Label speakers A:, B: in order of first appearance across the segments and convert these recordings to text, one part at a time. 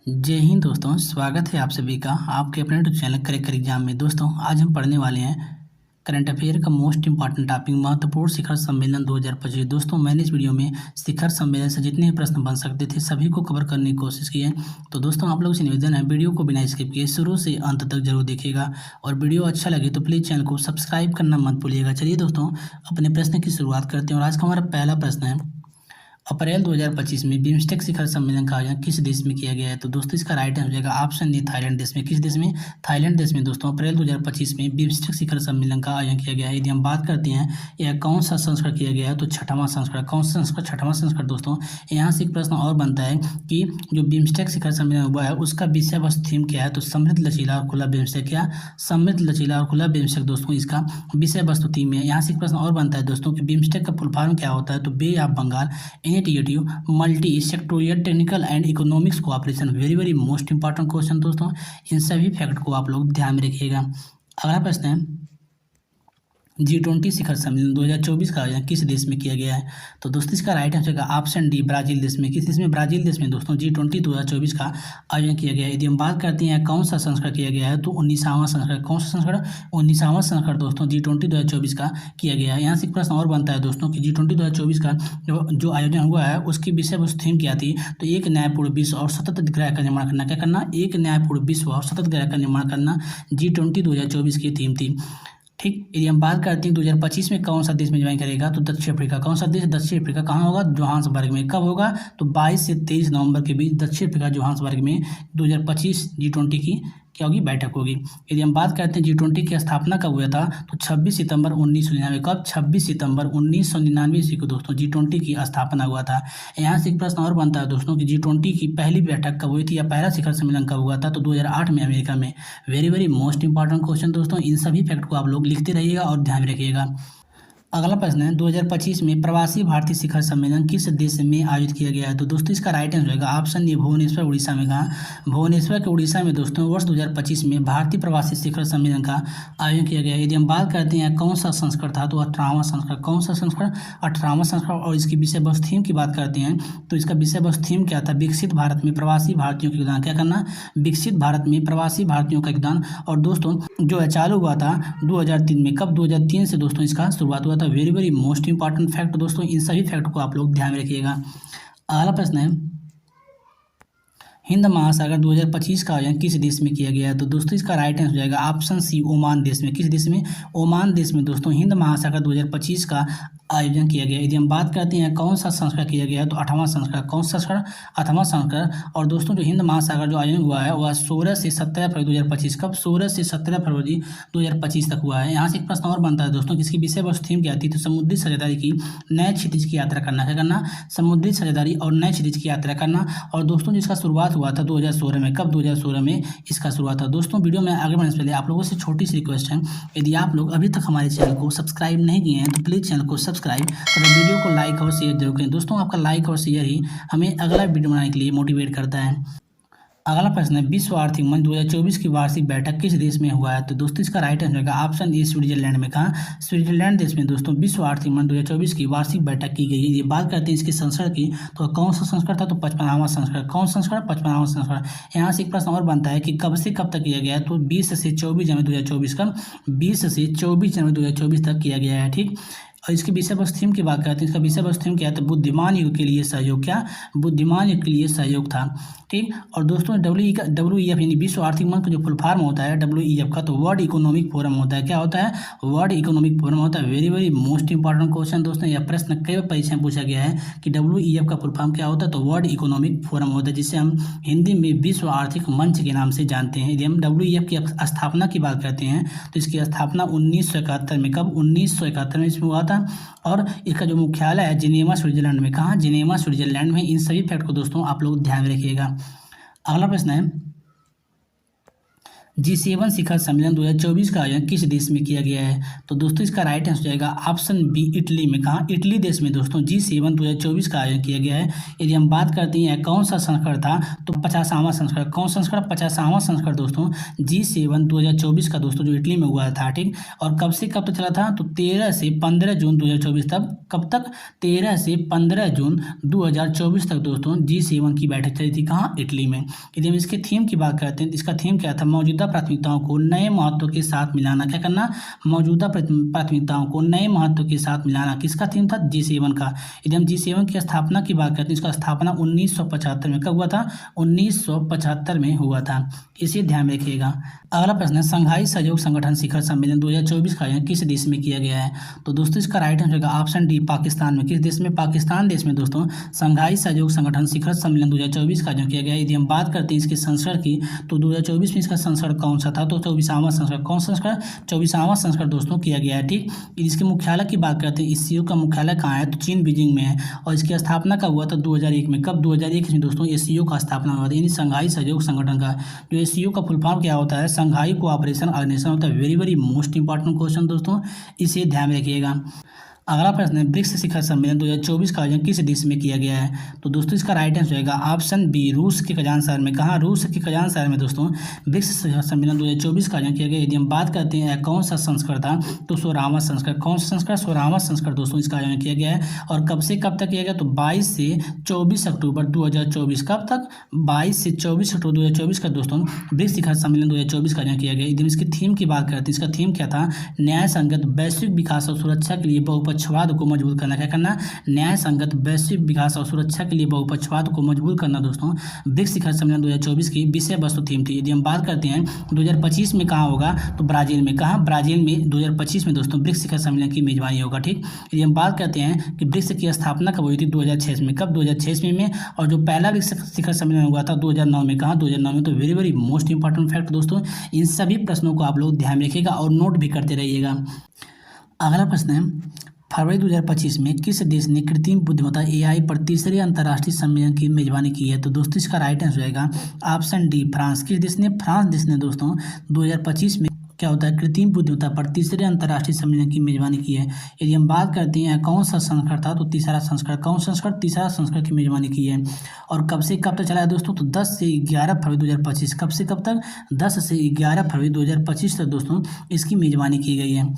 A: जय हिंद दोस्तों, स्वागत है आप सभी का आपके अपने यूट्यूब चैनल करेक्ट एग्जाम में। दोस्तों आज हम पढ़ने वाले हैं करंट अफेयर का मोस्ट इंपॉर्टेंट टॉपिक महत्वपूर्ण शिखर सम्मेलन 2025। दोस्तों मैंने इस वीडियो में शिखर सम्मेलन से जितने भी प्रश्न बन सकते थे सभी को कवर करने की कोशिश की है। तो दोस्तों आप लोगों से निवेदन है, वीडियो को बिना स्किप किए शुरू से अंत तक जरूर देखिएगा और वीडियो अच्छा लगे तो प्लीज़ चैनल को सब्सक्राइब करना मत भूलिएगा। चलिए दोस्तों अपने प्रश्न की शुरुआत करते हैं और आज का हमारा पहला प्रश्न है, अप्रैल 2025 में बिम्स्टेक शिखर सम्मेलन का आयोजन किस देश में किया गया है? तो दोस्तों इसका राइट आंसर हो जाएगा ऑप्शन ए थाईलैंड देश में। किस देश में? थाईलैंड देश में। दोस्तों अप्रैल 2025 में बिम्स्टेक शिखर सम्मेलन का आयोजन किया गया है। यदि हम बात करते हैं यह कौन सा संस्करण किया गया है, तो छठवां संस्करण। कौन सा संस्करण? छठवां संस्करण। दोस्तों यहाँ से एक प्रश्न और बनता है कि जो बिम्स्टेक शिखर सम्मेलन हुआ है उसका विषय वस्तु थीम क्या है? तो समृद्ध, लचीला और खुला बिम्स्टेक। क्या? समृद्ध, लचीला और खुला बिम्स्टेक दोस्तों इसका विषय वस्तु थीम है। यहाँ से एक प्रश्न और बनता है दोस्तों कि बिम्स्टेक का फुल फॉर्म क्या होता है? तो bay of Bengal initiative multi sectoral technical and economics cooperation. Very very most important question दोस्तों, इन सभी फैक्ट को आप लोग ध्यान में रखिएगा। अगला प्रश्न है, G20 शिखर सम्मेलन 2024 का आयोजन किस देश में किया गया है? तो दोस्तों इसका राइट आंसर होगा ऑप्शन डी, ब्राजील देश में। किस देश में? ब्राजील देश में दोस्तों G20 2024 का आयोजन किया गया है। यदि हम बात करते हैं कौन सा संस्करण किया गया है, तो 19वां संस्करण। कौन सा संस्करण? 19वां संस्करण दोस्तों G20 2024 का किया गया है। यहाँ से एक प्रश्न और बनता है दोस्तों कि G20 2024 का जो आयोजन हुआ है उसकी विषय वस्तु थीम क्या थी? तो एक न्यायपूर्ण विश्व और सतत ग्रह का निर्माण करना। क्या करना? एक न्यायपूर्ण विश्व और सतत ग्रह का निर्माण करना G20 2024 की थीम थी। ठीक। यदि हम बात करते हैं 2025 में कौन सा देश में ज्वाइन करेगा, तो दक्षिण अफ्रीका। कौन सा देश? दक्षिण अफ्रीका। कहाँ होगा? जोहान्सबर्ग में। कब होगा? तो 22 से 23 नवंबर के बीच दक्षिण अफ्रीका जोहान्सबर्ग में 2025 G20 की क्या होगी? बैठक होगी। यदि हम बात करते हैं G20 की स्थापना कब हुआ था, तो 26 सितंबर 1999। कब? 26 सितंबर 1999 ईस्वी को दोस्तों G20 की स्थापना हुआ था। यहाँ से एक प्रश्न और बनता है दोस्तों कि G20 की पहली बैठक कब हुई थी या पहला शिखर सम्मेलन कब हुआ था? तो 2008 में अमेरिका में। Very very most important question दोस्तों, इन सभी फैक्ट को आप लोग लिखते रहिएगा और ध्यान में रखिएगा। अगला प्रश्न है, 2025 में प्रवासी भारतीय शिखर सम्मेलन किस देश में आयोजित किया गया है? तो दोस्तों इसका राइट आंसर होगा ऑप्शन ए, भुवनेश्वर उड़ीसा में। कहा? भुवनेश्वर के उड़ीसा में दोस्तों वर्ष 2025 में भारतीय प्रवासी शिखर सम्मेलन का आयोजन किया गया है। यदि हम बात करते हैं कौन सा संस्करण था, तो 18वां संस्करण। कौन सा संस्करण? 18वां संस्करण। और इसकी विषय वस्तु थीम की बात करते हैं तो इसका विषय वस्तु थीम क्या था? विकसित भारत में प्रवासी भारतीयों का योगदान। क्या करना? विकसित भारत में प्रवासी भारतीयों का योगदान। और दोस्तों जो है चालू हुआ था 2003 में। कब? 2003 से दोस्तों इसका शुरुआत हुआ था। Very very most important fact दोस्तों, इन सभी फैक्ट को आप लोग ध्यान में रखिएगा। अगला प्रश्न है, हिंद महासागर 2025 का आयोजन किस देश में किया गया है? तो दोस्तों इसका राइट आंसर हो जाएगा ऑप्शन सी, ओमान देश में। किस देश में? ओमान देश में दोस्तों हिंद महासागर 2025 का आयोजन किया गया। यदि हम बात करते हैं कौन सा संस्करण किया गया है, तो 8वां संस्करण। कौन सा संस्करण? 8वां संस्करण। और दोस्तों जो हिंद महासागर जो आयोजन हुआ है वह 16 से 17 फरवरी 2025। कब? 16 से 17 फरवरी 2025 तक हुआ है। यहाँ से एक प्रश्न और बनता है दोस्तों, किसकी विषय वस्तु थीम क्या थी? तो समुद्री साझेदारी की नए क्षितिज की यात्रा करना। क्या करना? समुद्री साझेदारी और नए क्षितिज की यात्रा करना। और दोस्तों जिसका शुरुआत हुआ था 2016 में। कब? 2016 में इसका शुरुआत था। दोस्तों वीडियो में आगे बढ़ने से पहले आप लोगों से छोटी सी रिक्वेस्ट है, यदि आप लोग अभी तक हमारे चैनल को सब्सक्राइब नहीं किए हैं तो प्लीज़ चैनल को सब्सक्राइब और वीडियो को लाइक और शेयर जरूर करें। दोस्तों आपका लाइक और शेयर ही हमें अगला वीडियो बनाने के लिए मोटिवेट करता है। अगला प्रश्न है, विश्व आर्थिक मंच 2024 की वार्षिक बैठक किस देश में हुआ है? तो दोस्तों इसका राइट आंसर होगा ऑप्शन ए, स्विट्जरलैंड में। कहा? स्विट्जरलैंड देश में दोस्तों विश्व आर्थिक मंच 2024 की वार्षिक बैठक की गई है। ये बात करते हैं इसके संस्करण की, तो कौन सा संस्करण था? तो 55वां संस्करण। कौन संस्करण? 55वां संस्करण। यहाँ से एक प्रश्न और बनता है कि कब से कब तक किया गया है? तो 20 से 24 जनवरी 2024 का 20 से 24 जनवरी 2024 तक किया गया है। ठीक। और इसके विषय वस्तु थीम की बात करते हैं, इसका विषय वस्तु थीम क्या है? तो बुद्धिमान युग के लिए सहयोग। क्या? बुद्धिमान युग के लिए सहयोग था। ठीक। और दोस्तों WEF यानी विश्व आर्थिक मंच का जो फुल फॉर्म होता है WEF का, तो वर्ल्ड इकोनॉमिक फोरम होता है। क्या होता है? वर्ल्ड इकोनॉमिक फोरम होता है। Very very most important question दोस्तों, यह प्रश्न कई बार परीक्षा में पूछा गया है कि WEF का फुल फॉर्म क्या होता है? तो वर्ल्ड इकोनॉमिक फोरम होता है, जिसे हम हिंदी में विश्व आर्थिक मंच के नाम से जानते हैं। यदि हम WEF की स्थापना की बात करते हैं तो इसकी स्थापना 1971 में। कब? 1971 में इसमें हुआ था। और इसका जो मुख्यालय है जिनेवा स्विट्जरलैंड में। कहाँ? जिनेवा स्विट्जरलैंड में। इन सभी फैक्ट को दोस्तों आप लोग ध्यान में रखिएगा। अगला प्रश्न है, G7 शिखर सम्मेलन 2024 का आयोजन किस देश में किया गया है? तो दोस्तों इसका राइट आंसर जाएगा ऑप्शन बी, इटली में। कहाँ? इटली देश में दोस्तों G7 2024 का आयोजन किया गया है। यदि हम बात करते हैं कौन सा संस्करण था, तो 50वां संस्करण। कौन संस्करण? 50वां संस्करण दोस्तों G7 2024 का दोस्तों जो इटली में हुआ था, ठीक। और कब से कब तक चला था? तो 13 से 15 जून 2024 तक। कब तक? 13 से 15 जून 2024 तक दोस्तों G7 की बैठक चली थी। कहाँ? इटली में। यदि हम इसके थीम की बात करते हैं, इसका थीम क्या था? मौजूदा प्राथमिकताओं को नए महत्व के साथ मिलाना। क्या करना? मौजूदा प्राथमिकताओं को नए महत्व के साथ मिलाना। किसका थीम था? G7 का। यदि हम G7 की स्थापना की बात करते हैं, इसका स्थापना 1975 में कब हुआ था? 1975 में हुआ था। इसे ध्यान में रखिएगा। अगला प्रश्न है, संघाई सहयोग संगठन शिखर सम्मेलन 2024 का आयोजन किस देश में किया गया है? तो दोस्तों इसका राइट आंसर होगा ऑप्शन डी, पाकिस्तान में। किस देश में? पाकिस्तान देश में दोस्तों संघाई सहयोग संगठन शिखर सम्मेलन 2024 का आयोजन किया गया है। यदि हम बात करते हैं इसके संस्करण की, तो 2024 में इसका संस्करण कौन सा था? तो 24वां संस्करण। कौन संस्करण? 24वां संस्करण दोस्तों किया गया है, ठीक। इसके मुख्यालय की बात करते हैं, इस सीओ का मुख्यालय कहाँ है? तो चीन बीजिंग में है। और इसकी स्थापना कब हुआ था? 2001 में। कब? 2001 में दोस्तों एससीओ का स्थापना हुआ था, यानी संघाई सहयोग संगठन का। जो एससीओ का फुल फॉर्म क्या होता है? संघाई कोऑपरेशन ऑर्गेनाइजेशन होता है। Very very most important question दोस्तों, इसे ध्यान में रखिएगा। अगला प्रश्न है, ब्रिक्स शिखर सम्मेलन 2024 का आयोजन किस देश में किया गया है? तो दोस्तों इसका राइट आंसर होगा ऑप्शन बी, रूस के कजान शहर में। कहाँ? रूस के कजान शहर में दोस्तों ब्रिक्स शिखर सम्मेलन 2024 का आयोजन किया गया। यदि हम बात करते हैं कौन सा संस्करण था, तो 16वां संस्करण। कौन सा संस्करण? 16वां संस्करण दोस्तों इसका आयोजन किया गया है। और कब से कब तक किया गया? तो 22 से 24 अक्टूबर 2024। कब तक? 22 से 24 अक्टूबर 2024 का दोस्तों ब्रिक्स शिखर सम्मेलन 2024 का आयोजन किया गया। यदि इसकी थीम की बात करते हैं, इसका थीम क्या था? न्याय संगत वैश्विक विकास और सुरक्षा के लिए बहुपक्षवाद को मजबूत करना। क्या करना? न्याय संगत वैश्विक विकास और सुरक्षा के लिए बहुपक्षवाद को मजबूत करना दोस्तों ब्रिक्स शिखर सम्मेलन 2024 की विषय वस्तु थीम थी। यदि हम बात करते हैं 2025 में कहाँ होगा, तो ब्राजील में। कहाँ? ब्राजील में 2025 में दोस्तों ब्रिक्स शिखर सम्मेलन की मेजबानी होगा, ठीक। यदि हम बात करते हैं कि ब्रिक्स की स्थापना कब हुई थी, 2006 में। कब? 2006 में। और जो पहला ब्रिक्स शिखर सम्मेलन हुआ था 2009 में। कहाँ? 2009 में। तो very very most important fact दोस्तों, इन सभी प्रश्नों को आप लोग ध्यान में रखिएगा और नोट भी करते रहिएगा। अगला प्रश्न है, फरवरी 2025 में किस देश ने कृत्रिम बुद्धिमत्ता एआई पर तीसरे अंतर्राष्ट्रीय सम्मेलन की मेजबानी की है? तो दोस्तों इसका राइट आंसर रहेगा ऑप्शन डी, फ्रांस। किस देश ने? फ्रांस देश ने दोस्तों 2025 में क्या होता है, कृत्रिम बुद्धिमत्ता पर तीसरे अंतर्राष्ट्रीय सम्मेलन की मेजबानी की है। यदि हम बात करते हैं कौन सा संस्करण था, तो तीसरा संस्करण। कौन संस्करण? तीसरा संस्करण की मेजबानी की है। और कब से कब तक चला है दोस्तों? तो 10 से 11 फरवरी 2025। कब से कब तक? 10 से 11 फरवरी 2025 तक दोस्तों इसकी मेजबानी की गई है।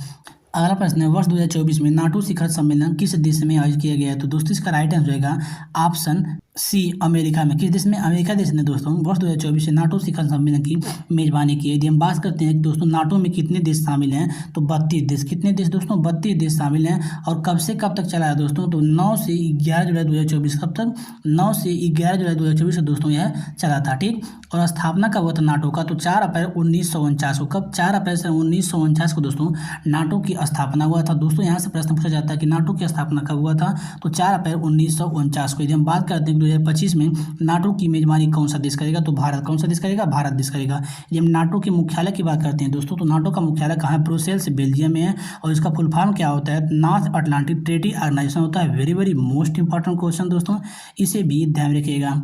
A: अगला प्रश्न है, वर्ष 2024 में नाटो शिखर सम्मेलन किस देश में आयोजित किया गया है? तो दोस्तों इसका राइट आंसर रहेगा ऑप्शन सी, अमेरिका में। किस देश में? अमेरिका देश ने दोस्तों वर्ष 2024 में नाटो शिखर सम्मेलन की मेजबानी की है। यदि हम बात करते हैं दोस्तों नाटो में कितने देश शामिल हैं, तो 32 देश। कितने देश दोस्तों? 32 देश शामिल हैं। और कब से कब तक चला है दोस्तों? तो 9 से 11 जुलाई 2024। कब तक? 9 से 11 जुलाई 2024 दोस्तों यह चला था, ठीक। और स्थापना कब हुआ था नाटो का? तो 4 अप्रैल 1949 को। कब? 4 अप्रैल 1949 को दोस्तों नाटो की स्थापना हुआ था। दोस्तों यहाँ से प्रश्न पूछा जाता है कि नाटो की स्थापना कब हुआ था, तो 4 अप्रैल 1949 को। यदि हम बात करते हैं 2025 में नाटो की मेजबानी कौन सा देश करेगा, तो भारत। कौन सा देश करेगा? भारत देश करेगा। यदि हम नाटो के मुख्यालय की बात करते हैं दोस्तों, तो नाटो का मुख्यालय कहाँ है? ब्रुसेल्स, बेल्जियम में है। और इसका फुल फॉर्म क्या होता है? नॉर्थ अटलांटिक ट्रीटी ऑर्गेनाइजेशन होता है। Very very most important question दोस्तों, इसे भी ध्यान रखिएगा।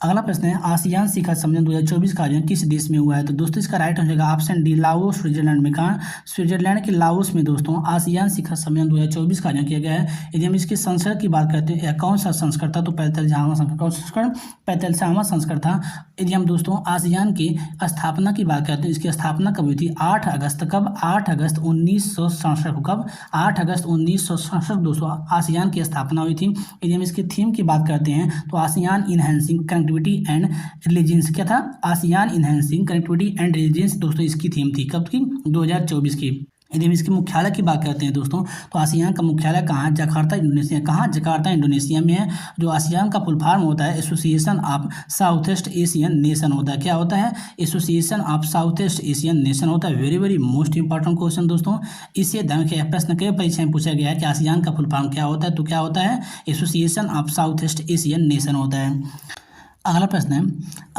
A: अगला प्रश्न है, आसियान शिखर सम्मेलन 2024 का आयोजन किस देश में हुआ है? तो दोस्तों इसका राइट हो जाएगा ऑप्शन डी, लाओस, स्विट्जरलैंड में। कहाँ? स्विट्जरलैंड के लाओस में दोस्तों आसियान शिखर सम्मेलन 2024 का आयोजन किया गया है। यदि हम इसके संस्करण की बात करते हैं, कौन सा संस्करण था, तो 45वां संस्करण। कौन संस्करण? 45वां संस्करण था। यदि हम दोस्तों आसियान की स्थापना की बात करते हैं, इसकी स्थापना कब हुई थी? 8 अगस्त। कब? 8 अगस्त 1967 को। कब? 8 अगस्त 1967 दोस्तों आसियान की स्थापना हुई थी। यदि हम इसकी थीम की बात करते हैं, तो ASEAN enhancing connectivity and religions. क्या था? ASEAN enhancing connectivity and religions दोस्तों इसकी थीम थी। कब की? 2024 की। यदि हम इसके मुख्यालय की बात करते हैं दोस्तों, तो आसियान का मुख्यालय कहाँ है? Jakarta, Indonesia. कहाँ? जकार्ता, इंडोनेशिया में है। जो आसियान का फुल फॉर्म होता है association of south east Asian nation होता है। क्या होता है? Association of south east Asian nation होता है। Very very most important question दोस्तों, इसे ध्यान रखिए। प्रश्न कई परीक्षा में पूछा गया है कि आसियान का फुल फॉर्म क्या होता है, तो क्या होता है? Association of south east Asian nation होता है। अगला प्रश्न है,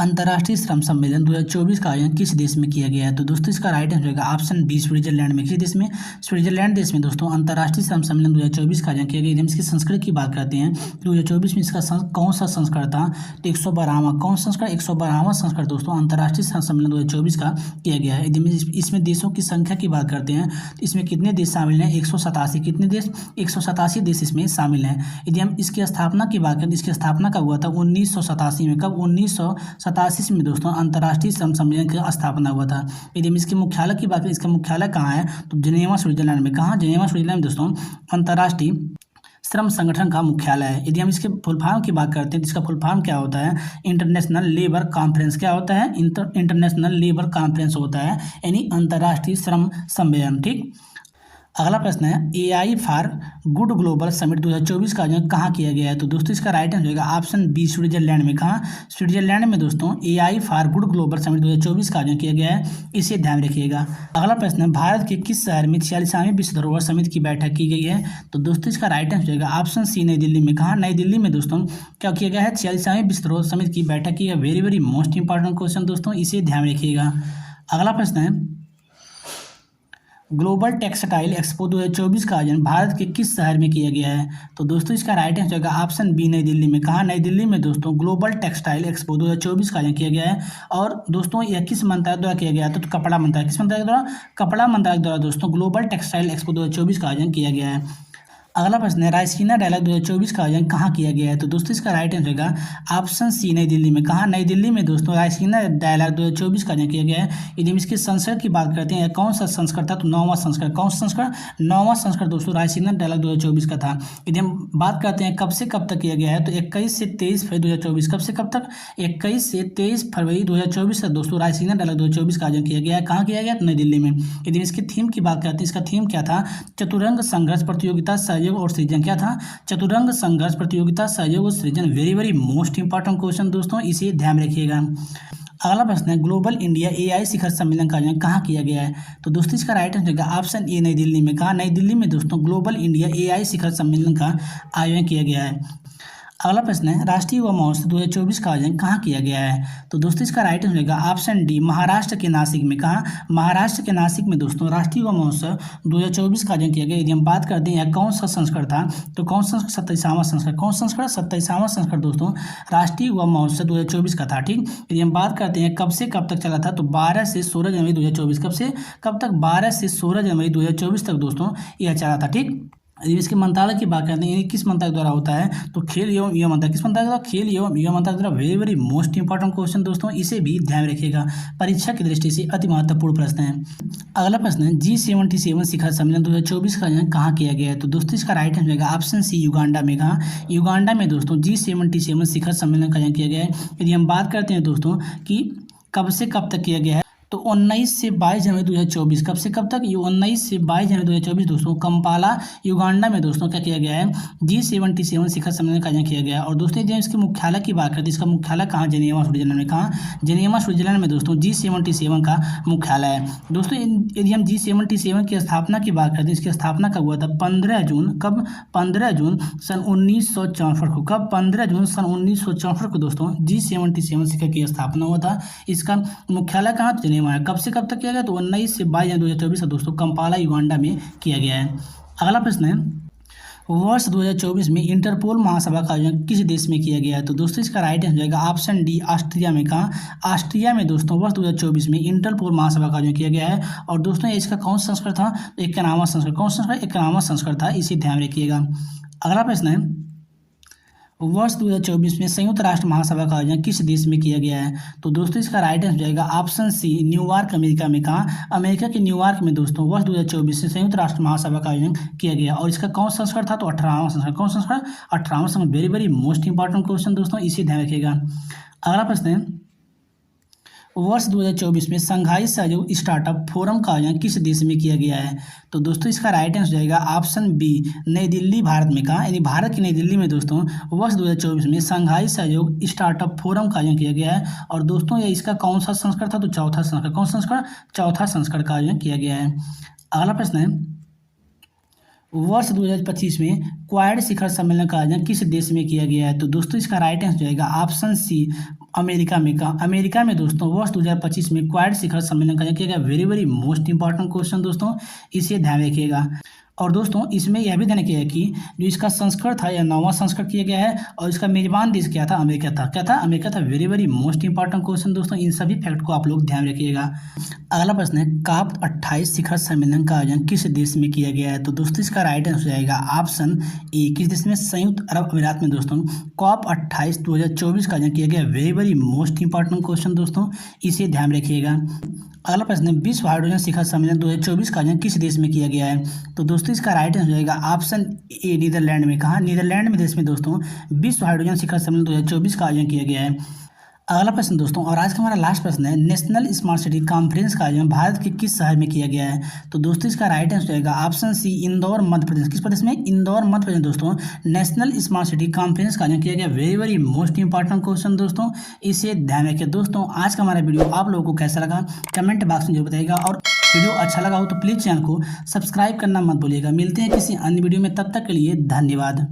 A: अंतर्राष्ट्रीय श्रम सम्मेलन 2024 का आयोजन किस देश में किया गया है? तो दोस्तों इसका राइट आंसर होगा ऑप्शन बी, स्विट्जरलैंड में। किस देश में? स्विट्जरलैंड देश में दोस्तों अंतर्राष्ट्रीय श्रम सम्मेलन 2024 का आयोजन किया गया। इसकी संस्करण की बात करते हैं 2024 में इसका कौन सा संस्करण था? तो 112वां। कौन संस्करण? 112वां संस्करण दोस्तों अंतर्राष्ट्रीय श्रम सम्मेलन 2024 का किया गया है। यदि इसमें देशों की संख्या की बात करते हैं तो इसमें कितने देश शामिल हैं? 187। कितने देश? 187 देश इसमें शामिल हैं। यदि हम इसकी स्थापना की बात करें, इसकी स्थापना कब हुआ था? 1987 में। कब? 1987 में दोस्तों अंतर्राष्ट्रीय श्रम सम्मेलन की स्थापना हुआ था। यदि हम इसके मुख्यालय की बात करें, इसका मुख्यालय कहाँ है? तो जिनेवा, स्विट्जरलैंड में। कहाँ? जिनेवा, स्विट्जरलैंड में दोस्तों अंतर्राष्ट्रीय श्रम संगठन का मुख्यालय है। यदि हम इसके फुल फॉर्म की बात करते हैं तो इसका फुल फॉर्म क्या होता है? International labour conference. क्या होता है? इंटरनेशनल लेबर कॉन्फ्रेंस होता है, यानी अंतर्राष्ट्रीय श्रम सम्मेलन। ठीक। अगला प्रश्न है AI for good global summit 2024 का आयोजन कहाँ किया गया है? तो दोस्तों इसका राइट आंसर होगा ऑप्शन बी, स्विट्जरलैंड में। कहाँ? स्विट्जरलैंड में दोस्तों AI for good global summit 2024 का आयोजन किया गया है, इसे ध्यान रखिएगा। अगला प्रश्न है भारत के किस शहर में 46वीं विश्व धरोहर समिति की बैठक की गई है? तो दोस्तों इसका राइट आंसर होगा ऑप्शन सी, नई दिल्ली में। कहाँ? नई दिल्ली में दोस्तों क्या किया गया है? 46वीं विश्व धरोहर समिति की बैठक की है। Very very most important question दोस्तों, इसे ध्यान रखिएगा। अगला प्रश्न है ग्लोबल टेक्सटाइल एक्सपो 2024 का आयोजन भारत के किस शहर में किया गया है? तो दोस्तों इसका राइट आंसर होगा ऑप्शन बी, नई दिल्ली में। कहाँ? नई दिल्ली में दोस्तों ग्लोबल टेक्सटाइल एक्सपो 2024 का आयोजन किया गया है। और दोस्तों यह किस मंत्रालय द्वारा किया गया है? तो कपड़ा मंत्रालय। किस मंत्रालय द्वारा? कपड़ा मंत्रालय द्वारा दोस्तों ग्लोबल टेक्सटाइल एक्सपो 2024 का आयोजन किया गया है। अगला प्रश्न है रायसीना डायलॉग 2024 का आयोजन कहाँ किया गया है? तो दोस्तों इसका राइट आंसर होगा ऑप्शन सी, नई दिल्ली में। कहाँ? नई दिल्ली में दोस्तों रायसीना डायलॉग 2024 का आयोजन किया गया है। यदि हम इसके संस्करण की बात करते हैं, कौन सा संस्करण था? तो 9वां संस्करण। कौन सा संस्करण? 9वां संस्करण दोस्तों रायसीना डायलॉग 2024 का था। यदि हम बात करते हैं कब से कब तक किया गया है, तो 21 से 23 फरवरी 2024। कब से कब तक? 21 से 23 फरवरी 2024 तक दोस्तों रायसीना डायलॉग 2024 का आयोजन किया गया है। कहाँ किया गया? तो नई दिल्ली में। यदि इसकी थीम की बात करते हैं, इसका थीम क्या था? चतुरंग संघर्ष, प्रतियोगिता, सहयोग और सृजन। क्या था? चतुरंग संघर्ष, प्रतियोगिता, सहयोग और सृजन। Very very most important question दोस्तों, इसे ध्यान रखिएगा। अगला प्रश्न है ग्लोबल इंडिया AI शिखर सम्मेलन का आयोजन कहाँ किया गया है? तो दोस्तों इसका राइट आंसर होगा ऑप्शन ए, नई दिल्ली में। कहाँ? नई दिल्ली में दोस्तों ग्लोबल इंडिया AI शिखर सम्मेलन का आयोजन किया गया है। अगला प्रश्न है राष्ट्रीय युवा महोत्सव 2024 का आयोजन कहाँ किया गया है? तो दोस्तों इसका राइट आंसर होगा ऑप्शन डी, महाराष्ट्र के नासिक में। कहाँ? महाराष्ट्र के नासिक में दोस्तों राष्ट्रीय युवा महोत्सव 2024 का आयोजन किया गया। यदि हम बात करते हैं कौन सा संस्करण था, तो कौन सा? 27वां संस्करण। कौन सा संस्करण? 27वां संस्करण दोस्तों राष्ट्रीय युवा महोत्सव 2024 का था। ठीक। यदि हम बात करते हैं कब से कब तक चला था, तो 12 से 16 जनवरी 2024। कब से कब तक? 12 से 16 जनवरी 2024 तक दोस्तों यह चला था। ठीक। यदि इसके मंत्रालय की बात करते हैं, ये किस मंत्रालय द्वारा होता है? तो खेल एवं युवा मंत्रालय। किस मंत्रालय द्वारा? खेल एवं युवा मंत्रालय द्वारा। Very very most important question दोस्तों, इसे भी ध्यान रखिएगा, परीक्षा की दृष्टि से अति महत्वपूर्ण प्रश्न है। अगला प्रश्न है G77 शिखर सम्मेलन 2024 का आयोजन कहाँ किया गया है? तो दोस्तों इसका राइट आंसर होगा ऑप्शन सी, युगांडा में। कहाँ? युगांडा में दोस्तों G77 शिखर सम्मेलन का आयोजन किया गया है। यदि हम बात करते हैं दोस्तों कि कब से कब तक किया गया है, तो 19 से 22 जनवरी 2024। कब से कब तक? ये 19 से 22 जनवरी 2024 दोस्तों कंपाला, युगांडा में दोस्तों क्या किया गया है? G77 शिखर सम्मेलन का आयोजन किया गया है। और दोस्तों यदि इसके मुख्यालय की बात करते हैं, इसका मुख्यालय कहाँ? जिनेवा, स्विट्जरलैंड में। कहाँ? जिनेवा, स्विट्जरलैंड में दोस्तों G77 का मुख्यालय है। दोस्तों यदि हम G77 की स्थापना की बात करते हैं, इसकी स्थापना कब हुआ था? 15 जून। कब? 15 जून सन 1964 को। कब? 15 जून सन 1964 को दोस्तों G77 शिखर की स्थापना हुआ था। इसका मुख्यालय कहाँ? कब से कब तक किया गया? तो 19 से 22 जनवरी 2024 दोस्तों कंपाला, युगांडा में किया गया है। अगला प्रश्न है वर्ष 2024 में इंटरपोल महासभा का आयोजन किस देश में किया गया है? तो दोस्तों इसका राइट आंसर जाएगा ऑप्शन डी, ऑस्ट्रिया में। कहाँ? ऑस्ट्रिया में दोस्तों वर्ष 2024 में इंटरपोल महासभा का आयोजन किया गया है। और दोस्तों इसका कौन सा संस्करण था? 91वां संस्करण। कौन सा संस्करण? 91वां संस्करण था, इसे ध्यान रखिएगा। अगला प्रश्न है वर्ष 2024 में संयुक्त राष्ट्र महासभा का आयोजन किस देश में किया गया है? तो दोस्तों इसका राइट आंसर जाएगा ऑप्शन सी, न्यूयॉर्क, अमेरिका में। कहाँ? अमेरिका के न्यूयॉर्क में दोस्तों वर्ष 2024 में संयुक्त राष्ट्र महासभा का आयोजन किया गया। और इसका कौन सा संस्करण था? तो 18वां संस्करण। कौन सा संस्करण? 18वां संस्करण। Very very most important question दोस्तों, इसे ध्यान रखिएगा। अगला प्रश्न है वर्ष 2024 में शंघाई सहयोग स्टार्टअप फोरम का आयोजन किस देश में किया गया है? तो दोस्तों इसका राइट आंसर जाएगा ऑप्शन बी, नई दिल्ली, भारत में। कहाँ? यानी भारत की नई दिल्ली में दोस्तों वर्ष 2024 में शंघाई सहयोग स्टार्टअप फोरम का आयोजन किया गया है। और दोस्तों ये इसका कौन सा संस्करण था? तो चौथा संस्करण। कौन सा संस्करण? चौथा संस्करण का आयोजन किया गया है। अगला प्रश्न है वर्ष 2025 में क्वाड शिखर सम्मेलन का आयोजन किस देश में किया गया है? तो दोस्तों इसका राइट आंसर जाएगा ऑप्शन सी, अमेरिका में। का अमेरिका में दोस्तों वर्ष 2025 में क्वाड शिखर सम्मेलन का आयोजन किया गया। Very very most important question दोस्तों, इसे ध्यान रखिएगा। और दोस्तों इसमें यह भी ध्यान रखिएगा कि जो इसका संस्करण था यह 9वां संस्करण किया गया है और इसका मेजबान देश क्या था? अमेरिका था। क्या था? अमेरिका था। Very very most important question दोस्तों, इन सभी फैक्ट को आप लोग ध्यान रखिएगा। अगला प्रश्न है, कॉप 28 शिखर सम्मेलन का आयोजन किस देश में किया गया है? तो दोस्तों इसका राइट आंसर जाएगा ऑप्शन ए, किस देश में? संयुक्त अरब अमीरात में दोस्तों कॉप 28 2024 का आयोजन किया गया। Very very most important question दोस्तों, इसे ध्यान रखिएगा। अगला प्रश्न है, विश्व हाइड्रोजन शिखर सम्मेलन 2024 का आयोजन किस देश में किया गया है? तो दोस्तों इसका राइट आंसर जाएगा ऑप्शन ए, नीदरलैंड में। कहा? नीदरलैंड में देश में दोस्तों विश्व हाइड्रोजन शिखर सम्मेलन 2024 का आयोजन किया गया है। अगला प्रश्न दोस्तों, और आज का हमारा लास्ट प्रश्न है, नेशनल स्मार्ट सिटी कॉन्फ्रेंस का आयोजन भारत के किस शहर में किया गया है? तो दोस्तों इसका राइट आंसर जाएगा ऑप्शन सी, इंदौर मध्य प्रदेश। किस प्रदेश में? इंदौर मध्य प्रदेश दोस्तों नेशनल स्मार्ट सिटी कॉन्फ्रेंस का आयोजन किया गया। Very very most important question दोस्तों, इसे ध्यान रखिए। दोस्तों आज का हमारा वीडियो आप लोगों को कैसा लगा कमेंट बॉक्स में जरूर बताइएगा, और वीडियो अच्छा लगा हो तो प्लीज़ चैनल को सब्सक्राइब करना मत भूलिएगा। मिलते हैं किसी अन्य वीडियो में, तब तक के लिए धन्यवाद।